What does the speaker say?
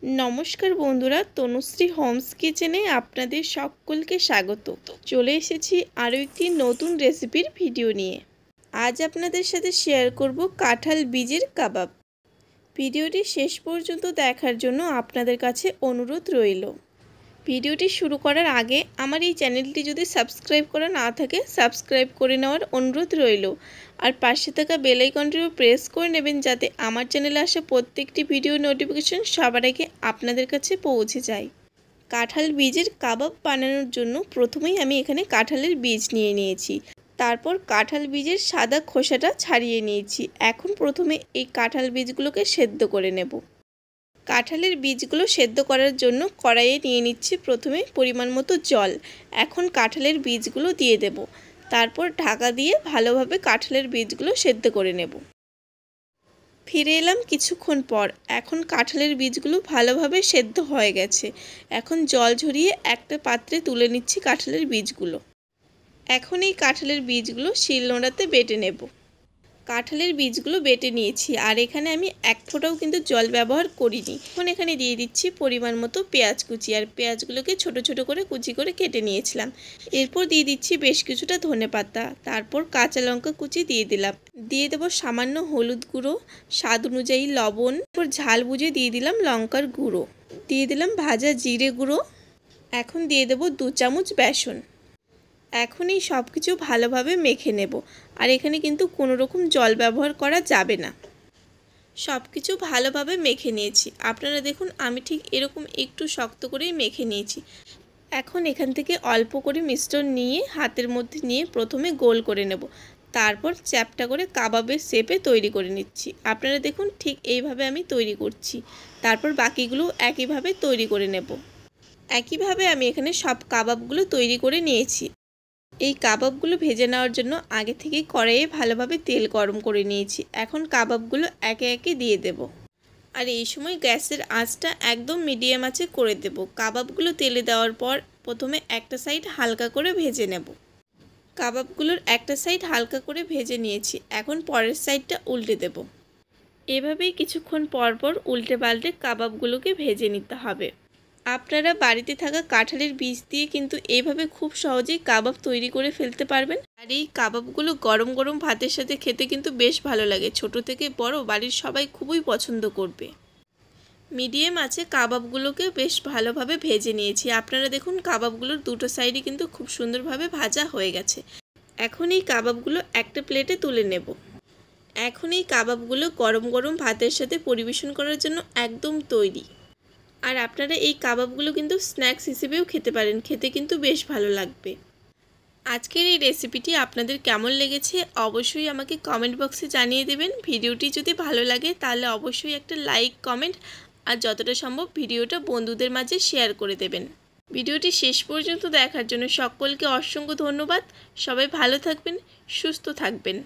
নমস্কার বন্ধুরা, তনুশ্রী হোমস কিচেনে আপনাদের সকলকে স্বাগত। চলে এসেছি আরও একটি নতুন রেসিপির ভিডিও নিয়ে। আজ আপনাদের সাথে শেয়ার করব কাঁঠাল বীজের কাবাব। ভিডিওটি শেষ পর্যন্ত দেখার জন্য আপনাদের কাছে অনুরোধ রইল। ভিডিওটি শুরু করার আগে আমার এই চ্যানেলটি যদি সাবস্ক্রাইব করা না থাকে সাবস্ক্রাইব করে নেওয়ার অনুরোধ রইল, আর পাশে থাকা বেল আইকনটিও প্রেস করে নেবেন যাতে আমার চ্যানেলে আসা প্রত্যেকটি ভিডিও নোটিফিকেশন সবার আগে আপনাদের কাছে পৌঁছে যায়। কাঁঠাল বীজের কাবাব বানানোর জন্য প্রথমেই আমি এখানে কাঁঠালের বীজ নিয়ে নিয়েছি। তারপর কাঁঠাল বীজের সাদা খোসাটা ছাড়িয়ে নিয়েছি। এখন প্রথমে এই কাঁঠাল বীজগুলোকে সেদ্ধ করে নেব। কাঁঠালের বীজগুলো সেদ্ধ করার জন্য কড়াইয়ে নিয়ে নিচ্ছি প্রথমে পরিমাণ মতো জল। এখন কাঁঠালের বীজগুলো দিয়ে দেব। তারপর ঢাকা দিয়ে ভালোভাবে কাঁঠালের বীজগুলো সেদ্ধ করে নেব। ফিরে এলাম কিছুক্ষণ পর। এখন কাঁঠালের বীজগুলো ভালোভাবে সেদ্ধ হয়ে গেছে। এখন জল ঝরিয়ে একটা পাত্রে তুলে নিচ্ছি কাঁঠালের বীজগুলো। এখন এই কাঁঠালের বীজগুলো শিলনোড়াতে বেটে নেব। কাঁঠালের বীজগুলো বেটে নিয়েছি, আর এখানে আমি এক ফোঁটাও কিন্তু জল ব্যবহার করিনি। এখন এখানে দিয়ে দিচ্ছি পরিমাণ মতো পেঁয়াজ কুচি, আর পেঁয়াজগুলোকে ছোট ছোট করে কুচি করে কেটে নিয়েছিলাম। এরপর দিয়ে দিচ্ছি বেশ কিছুটা ধনেপাতা, তারপর কাঁচা লঙ্কা কুচি দিয়ে দিলাম। দিয়ে দেবো সামান্য হলুদ গুঁড়ো, স্বাদ অনুযায়ী লবণ, তারপর ঝাল বুঝে দিয়ে দিলাম লঙ্কার গুঁড়ো, দিয়ে দিলাম ভাজা জিরে গুঁড়ো। এখন দিয়ে দেবো 2 চামচ বেসন। এখন এই সব কিছু ভালোভাবে মেখে নেব, আর এখানে কিন্তু কোনো রকম জল ব্যবহার করা যাবে না। সব কিছু ভালোভাবে মেখে নিয়েছি। আপনারা দেখুন আমি ঠিক এরকম একটু শক্ত করেই মেখে নিয়েছি। এখন এখান থেকে অল্প করে মিশ্রণ নিয়ে হাতের মধ্যে নিয়ে প্রথমে গোল করে নেব, তারপর চ্যাপটা করে কাবাবের শেপে তৈরি করে নিচ্ছি। আপনারা দেখুন ঠিক এইভাবে আমি তৈরি করছি। তারপর বাকিগুলো একইভাবে তৈরি করে নেব। একইভাবে আমি এখানে সব কাবাবগুলো তৈরি করে নিয়েছি। এই কাবাবগুলো ভেজে নেওয়ার জন্য আগে থেকেই কড়াইয়ে ভালোভাবে তেল গরম করে নিয়েছি। এখন কাবাবগুলো একে একে দিয়ে দেব, আর এই সময় গ্যাসের আঁচটা একদম মিডিয়াম আঁচে করে দেব। কাবাবগুলো তেলে দেওয়ার পর প্রথমে একটা সাইড হালকা করে ভেজে নেব। কাবাবগুলোর একটা সাইড হালকা করে ভেজে নিয়েছি। এখন পরের সাইডটা উল্টে দেব। এভাবেই কিছুক্ষণ পর পর উল্টে পাল্টে কাবাবগুলোকে ভেজে নিতে হবে। আপনারা বাড়িতে থাকা কাঁঠালের বীজ দিয়ে কিন্তু এইভাবে খুব সহজেই কাবাব তৈরি করে ফেলতে পারবেন। আর এই কাবাবগুলো গরম গরম ভাতের সাথে খেতে কিন্তু বেশ ভালো লাগে। ছোট থেকে বড় বাড়ির সবাই খুবই পছন্দ করবে। মিডিয়াম আছে কাবাবগুলোকে বেশ ভালোভাবে ভেজে নিয়েছি। আপনারা দেখুন কাবাবগুলোর দুটো সাইডই কিন্তু খুব সুন্দরভাবে ভাজা হয়ে গেছে। এখন এই কাবাবগুলো একটা প্লেটে তুলে নেব। এখন এই কাবাবগুলো গরম গরম ভাতের সাথে পরিবেশন করার জন্য একদম তৈরি। আর আপনারা এই কাবাবগুলো কিন্তু স্ন্যাক্স হিসেবেও খেতে পারেন, খেতে কিন্তু বেশ ভালো লাগবে। আজকের এই রেসিপিটি আপনাদের কেমন লেগেছে অবশ্যই আমাকে কমেন্ট বক্সে জানিয়ে দেবেন। ভিডিওটি যদি ভালো লাগে তাহলে অবশ্যই একটা লাইক, কমেন্ট আর যতটা সম্ভব ভিডিওটা বন্ধুদের মাঝে শেয়ার করে দেবেন। ভিডিওটি শেষ পর্যন্ত দেখার জন্য সকলকে অসংখ্য ধন্যবাদ। সবাই ভালো থাকবেন, সুস্থ থাকবেন।